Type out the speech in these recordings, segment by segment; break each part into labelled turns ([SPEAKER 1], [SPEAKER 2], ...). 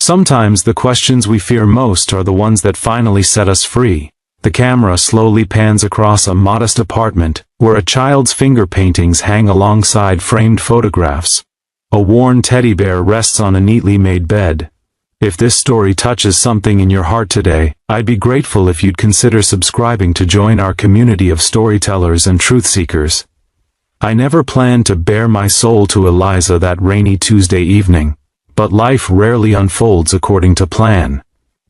[SPEAKER 1] Sometimes the questions we fear most are the ones that finally set us free. The camera slowly pans across a modest apartment, where a child's finger paintings hang alongside framed photographs. A worn teddy bear rests on a neatly made bed. If this story touches something in your heart today, I'd be grateful if you'd consider subscribing to join our community of storytellers and truth seekers. I never planned to bare my soul to Eliza that rainy Tuesday evening, but life rarely unfolds according to plan.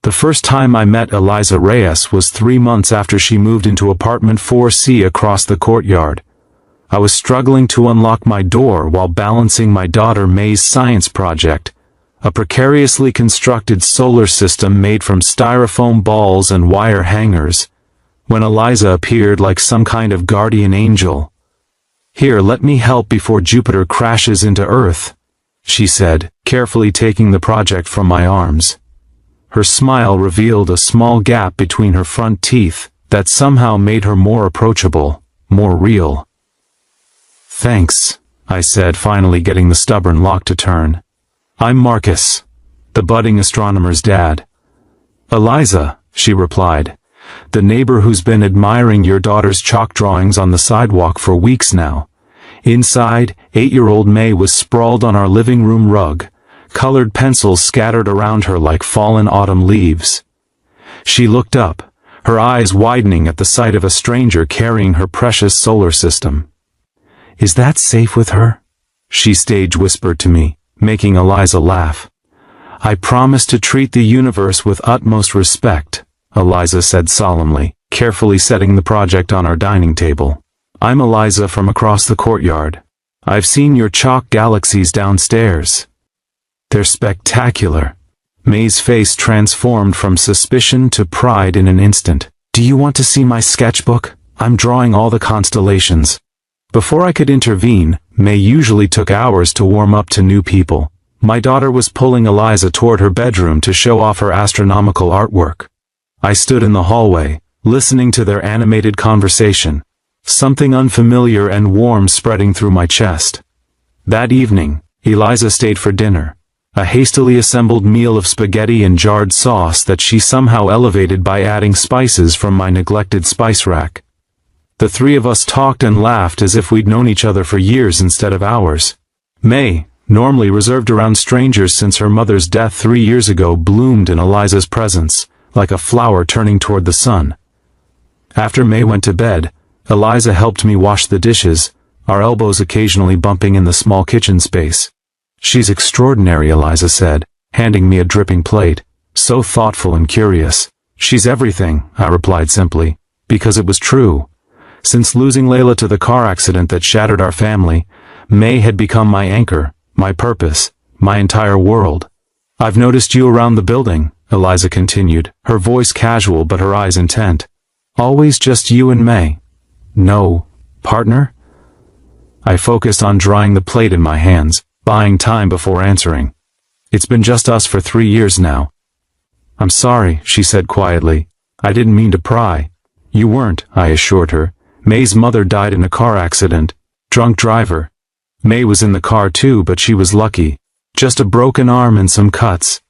[SPEAKER 1] The first time I met Eliza Reyes was 3 months after she moved into apartment 4C across the courtyard. I was struggling to unlock my door while balancing my daughter May's science project, a precariously constructed solar system made from styrofoam balls and wire hangers, when Eliza appeared like some kind of guardian angel. "Here, let me help before Jupiter crashes into Earth," she said, carefully taking the project from my arms. Her smile revealed a small gap between her front teeth that somehow made her more approachable, more real. "Thanks," I said, finally getting the stubborn lock to turn. "I'm Marcus, the budding astronomer's dad." "Eliza," she replied, "the neighbor who's been admiring your daughter's chalk drawings on the sidewalk for weeks now." Inside, 8-year-old May was sprawled on our living room rug, colored pencils scattered around her like fallen autumn leaves. She looked up, her eyes widening at the sight of a stranger carrying her precious solar system. "Is that safe with her?" she stage whispered to me, making Eliza laugh. "I promise to treat the universe with utmost respect," Eliza said solemnly, carefully setting the project on our dining table. "I'm Eliza from across the courtyard. I've seen your chalk galaxies downstairs. They're spectacular." May's face transformed from suspicion to pride in an instant. "Do you want to see my sketchbook? I'm drawing all the constellations." Before I could intervene, May usually took hours to warm up to new people. My daughter was pulling Eliza toward her bedroom to show off her astronomical artwork. I stood in the hallway, listening to their animated conversation, something unfamiliar and warm spreading through my chest. That evening, Eliza stayed for dinner, a hastily assembled meal of spaghetti and jarred sauce that she somehow elevated by adding spices from my neglected spice rack. The three of us talked and laughed as if we'd known each other for years instead of hours. May, normally reserved around strangers since her mother's death 3 years ago, bloomed in Eliza's presence, like a flower turning toward the sun. After May went to bed, Eliza helped me wash the dishes, our elbows occasionally bumping in the small kitchen space. "She's extraordinary," Eliza said, handing me a dripping plate. "So thoughtful and curious." "She's everything," I replied simply, because it was true. Since losing Layla to the car accident that shattered our family, May had become my anchor, my purpose, my entire world. "I've noticed you around the building," Eliza continued, her voice casual but her eyes intent. "Always just you and May?" "No, partner?" I focused on drying the plate in my hands, buying time before answering. "It's been just us for 3 years now." "I'm sorry," she said quietly. "I didn't mean to pry." "You weren't," I assured her. "May's mother died in a car accident. Drunk driver. May was in the car too, but she was lucky. Just a broken arm and some cuts."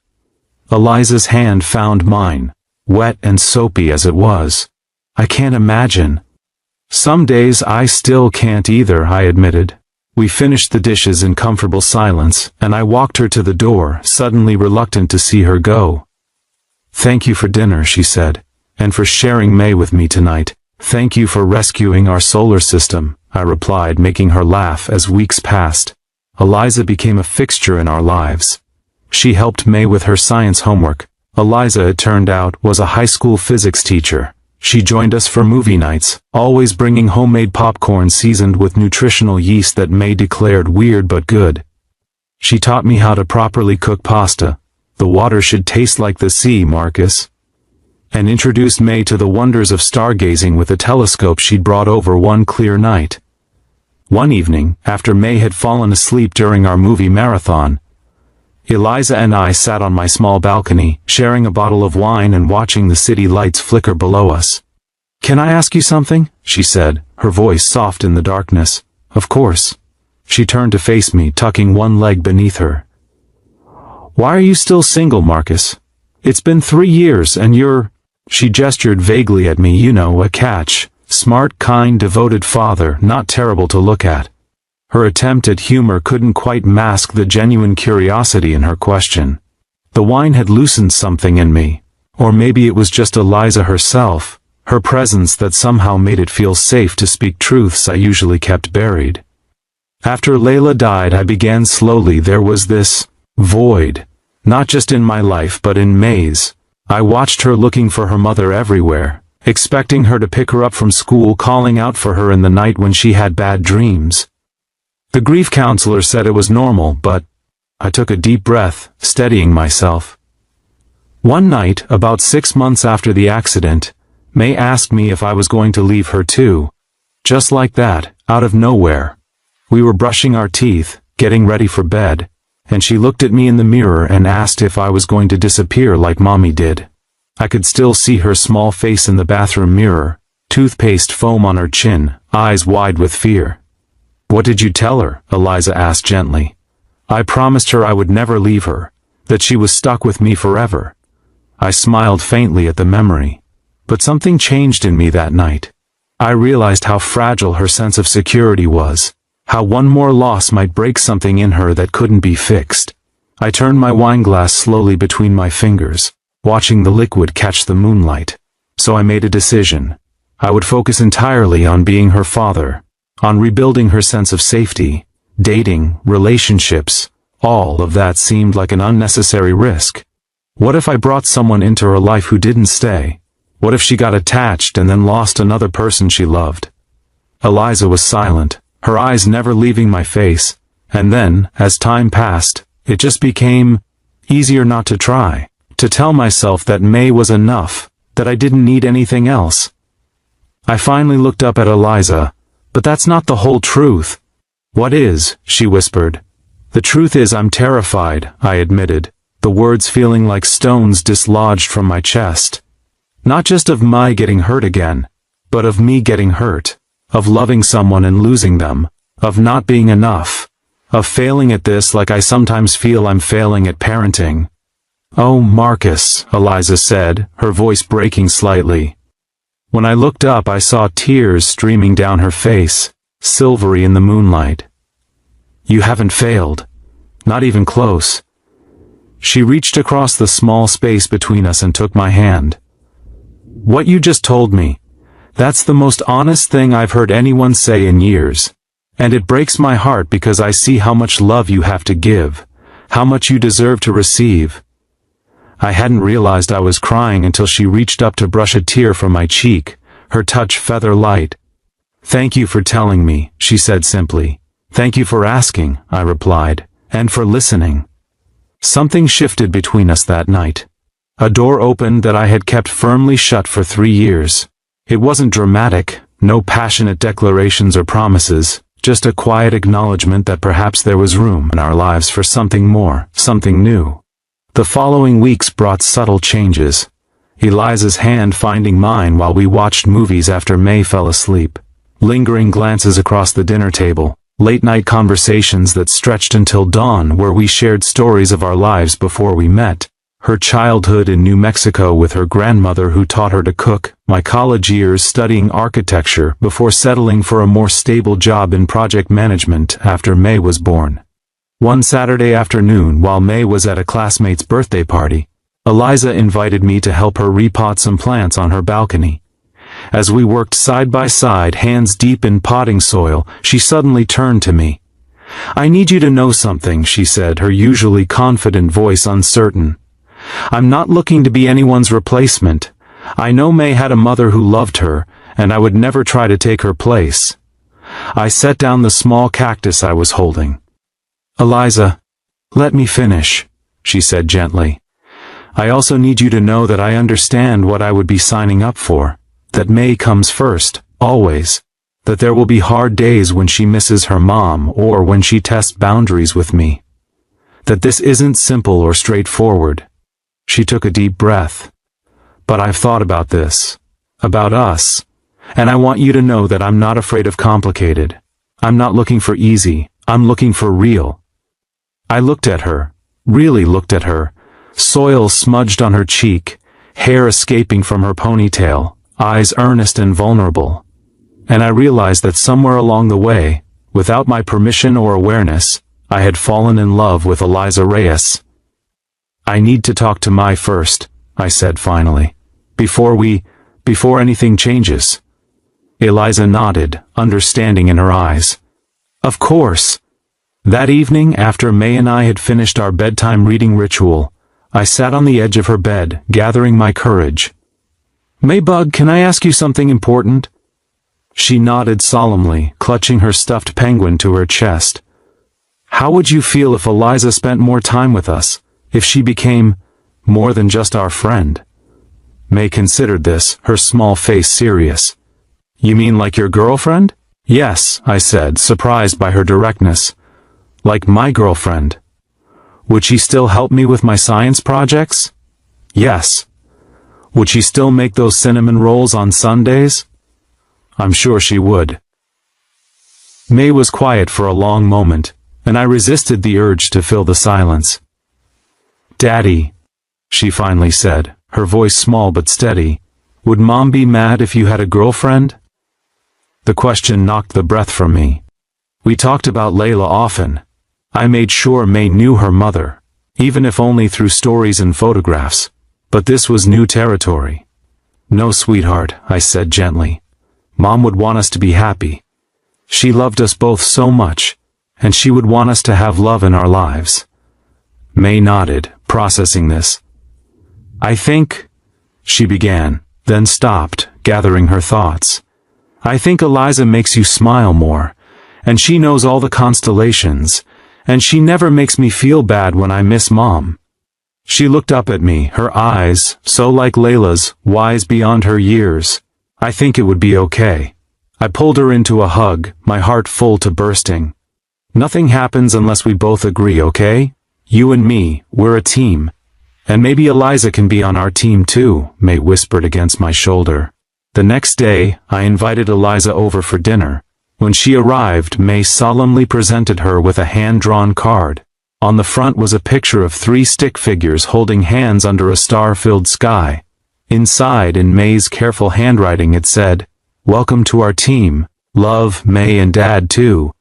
[SPEAKER 1] Eliza's hand found mine, wet and soapy as it was. "I can't imagine." "Some days I still can't either," I admitted. We finished the dishes in comfortable silence, and I walked her to the door, suddenly reluctant to see her go. "Thank you for dinner," she said, "and for sharing May with me tonight." "Thank you for rescuing our solar system," I replied, making her laugh. As weeks passed, Eliza became a fixture in our lives. She helped May with her science homework. Eliza, it turned out, was a high school physics teacher. She joined us for movie nights, always bringing homemade popcorn seasoned with nutritional yeast that May declared weird but good. She taught me how to properly cook pasta. "The water should taste like the sea, Marcus." And introduced May to the wonders of stargazing with a telescope she'd brought over one clear night. One evening, after May had fallen asleep during our movie marathon, Eliza and I sat on my small balcony, sharing a bottle of wine and watching the city lights flicker below us. "Can I ask you something?" she said, her voice soft in the darkness. "Of course." She turned to face me, tucking one leg beneath her. "Why are you still single, Marcus? It's been 3 years and you're—" She gestured vaguely at me. "You know, a catch. Smart, kind, devoted father, not terrible to look at." Her attempt at humor couldn't quite mask the genuine curiosity in her question. The wine had loosened something in me. Or maybe it was just Eliza herself, her presence that somehow made it feel safe to speak truths I usually kept buried. After Layla died, I began slowly. There was this void, not just in my life but in May's. I watched her looking for her mother everywhere, expecting her to pick her up from school, calling out for her in the night when she had bad dreams. The grief counselor said it was normal, but I took a deep breath, steadying myself. One night, about 6 months after the accident, May asked me if I was going to leave her too. Just like that, out of nowhere. We were brushing our teeth, getting ready for bed, and she looked at me in the mirror and asked if I was going to disappear like Mommy did. I could still see her small face in the bathroom mirror, toothpaste foam on her chin, eyes wide with fear. "What did you tell her?" Eliza asked gently. "I promised her I would never leave her, that she was stuck with me forever." I smiled faintly at the memory. But something changed in me that night. I realized how fragile her sense of security was, how one more loss might break something in her that couldn't be fixed. I turned my wineglass slowly between my fingers, watching the liquid catch the moonlight. So I made a decision. I would focus entirely on being her father, on rebuilding her sense of safety. Dating, relationships, all of that seemed like an unnecessary risk. What if I brought someone into her life who didn't stay? What if she got attached and then lost another person she loved? Eliza was silent, her eyes never leaving my face, and then, as time passed, it just became easier not to try, to tell myself that May was enough, that I didn't need anything else. I finally looked up at Eliza. "But that's not the whole truth." "What is?" she whispered. "The truth is I'm terrified," I admitted, the words feeling like stones dislodged from my chest. Not just of Mai getting hurt again, but of me getting hurt, of loving someone and losing them, of not being enough, of failing at this like I sometimes feel I'm failing at parenting. "Oh, Marcus," Eliza said, her voice breaking slightly. When I looked up, I saw tears streaming down her face, silvery in the moonlight. "You haven't failed. Not even close." She reached across the small space between us and took my hand. "What you just told me, that's the most honest thing I've heard anyone say in years. And it breaks my heart because I see how much love you have to give, how much you deserve to receive." I hadn't realized I was crying until she reached up to brush a tear from my cheek, her touch feather light. "Thank you for telling me," she said simply. "Thank you for asking," I replied, "and for listening." Something shifted between us that night. A door opened that I had kept firmly shut for 3 years. It wasn't dramatic, no passionate declarations or promises, just a quiet acknowledgement that perhaps there was room in our lives for something more, something new. The following weeks brought subtle changes. Eliza's hand finding mine while we watched movies after May fell asleep. Lingering glances across the dinner table. Late-night conversations that stretched until dawn where we shared stories of our lives before we met. Her childhood in New Mexico with her grandmother who taught her to cook. My college years studying architecture before settling for a more stable job in project management after May was born. One Saturday afternoon while May was at a classmate's birthday party, Eliza invited me to help her repot some plants on her balcony. As we worked side by side, hands deep in potting soil, she suddenly turned to me. "I need you to know something," she said, her usually confident voice uncertain. "I'm not looking to be anyone's replacement. I know May had a mother who loved her, and I would never try to take her place." I set down the small cactus I was holding. "Eliza, let me finish," she said gently. "I also need you to know that I understand what I would be signing up for, that May comes first, always, that there will be hard days when she misses her mom or when she tests boundaries with me, that this isn't simple or straightforward." She took a deep breath. "But I've thought about this, about us, and I want you to know that I'm not afraid of complicated. I'm not looking for easy, I'm looking for real." I looked at her, really looked at her, soil smudged on her cheek, hair escaping from her ponytail, eyes earnest and vulnerable. And I realized that somewhere along the way, without my permission or awareness, I had fallen in love with Eliza Reyes. "I need to talk to Mai first," I said finally. Before anything changes." Eliza nodded, understanding in her eyes. "Of course." That evening, after May and I had finished our bedtime reading ritual, I sat on the edge of her bed, gathering my courage. "Maybug, can I ask you something important?" She nodded solemnly, clutching her stuffed penguin to her chest. "How would you feel if Eliza spent more time with us, if she became more than just our friend?" May considered this, her small face serious. "You mean like your girlfriend?" "Yes," I said, surprised by her directness. "Like my girlfriend." "Would she still help me with my science projects?" "Yes." "Would she still make those cinnamon rolls on Sundays?" "I'm sure she would." May was quiet for a long moment, and I resisted the urge to fill the silence. "Daddy," she finally said, her voice small but steady, "would Mom be mad if you had a girlfriend?" The question knocked the breath from me. We talked about Layla often. I made sure May knew her mother, even if only through stories and photographs, but this was new territory. "No, sweetheart," I said gently. "Mom would want us to be happy. She loved us both so much, and she would want us to have love in our lives." May nodded, processing this. "I think," she began, then stopped, gathering her thoughts. "I think Eliza makes you smile more, and she knows all the constellations, and she never makes me feel bad when I miss Mom." She looked up at me, her eyes, so like Layla's, wise beyond her years. "I think it would be okay." I pulled her into a hug, my heart full to bursting. "Nothing happens unless we both agree, okay? You and me, we're a team. And maybe Eliza can be on our team too," May whispered against my shoulder. The next day, I invited Eliza over for dinner. When she arrived, May solemnly presented her with a hand-drawn card. On the front was a picture of 3 stick figures holding hands under a star-filled sky. Inside, in May's careful handwriting, it said, "Welcome to our team. Love, May and Dad too."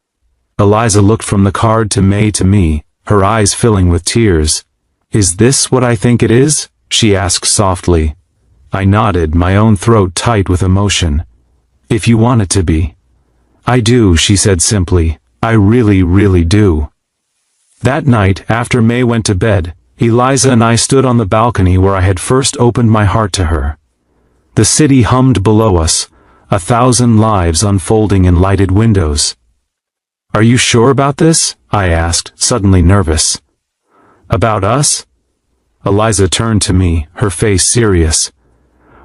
[SPEAKER 1] Eliza looked from the card to May to me, her eyes filling with tears. "Is this what I think it is?" she asked softly. I nodded, my own throat tight with emotion. "If you want it to be." "I do," she said simply. "I really, really do." That night, after May went to bed, Eliza and I stood on the balcony where I had first opened my heart to her. The city hummed below us, 1,000 lives unfolding in lighted windows. "Are you sure about this?" I asked, suddenly nervous. "About us?" Eliza turned to me, her face serious.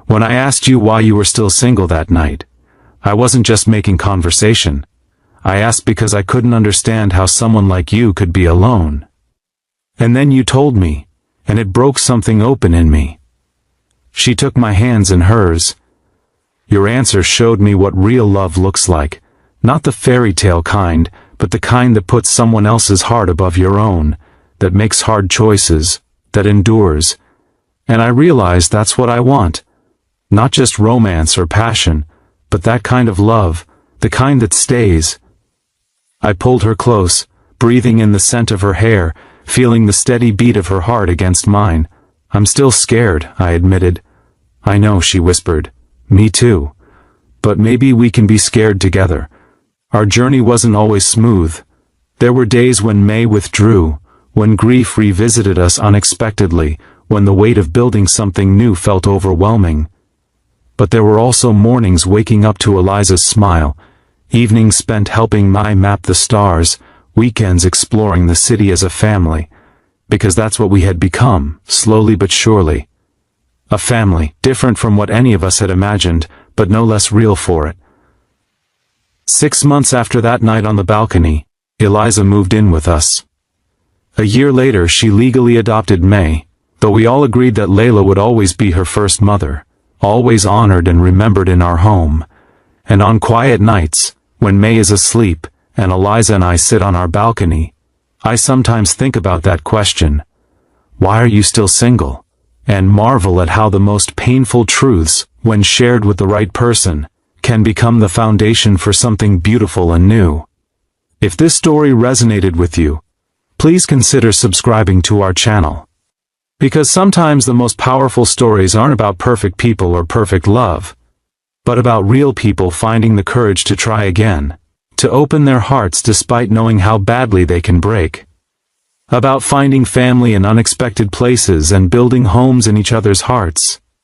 [SPEAKER 1] "When I asked you why you were still single that night, I wasn't just making conversation. I asked because I couldn't understand how someone like you could be alone. And then you told me, and it broke something open in me." She took my hands in hers. "Your answer showed me what real love looks like, not the fairy tale kind, but the kind that puts someone else's heart above your own, that makes hard choices, that endures. And I realized that's what I want. Not just romance or passion, but that kind of love, the kind that stays." I pulled her close, breathing in the scent of her hair, feeling the steady beat of her heart against mine. "I'm still scared," I admitted. "I know," she whispered. "Me too. But maybe we can be scared together." Our journey wasn't always smooth. There were days when May withdrew, when grief revisited us unexpectedly, when the weight of building something new felt overwhelming. But there were also mornings waking up to Eliza's smile, evenings spent helping Mai map the stars, weekends exploring the city as a family, because that's what we had become, slowly but surely. A family, different from what any of us had imagined, but no less real for it. 6 months after that night on the balcony, Eliza moved in with us. A year later she legally adopted May, though we all agreed that Layla would always be her first mother, always honored and remembered in our home. And on quiet nights, when May is asleep, and Eliza and I sit on our balcony, I sometimes think about that question. Why are you still single? And marvel at how the most painful truths, when shared with the right person, can become the foundation for something beautiful and new. If this story resonated with you, please consider subscribing to our channel. Because sometimes the most powerful stories aren't about perfect people or perfect love, but about real people finding the courage to try again, to open their hearts despite knowing how badly they can break. About finding family in unexpected places and building homes in each other's hearts.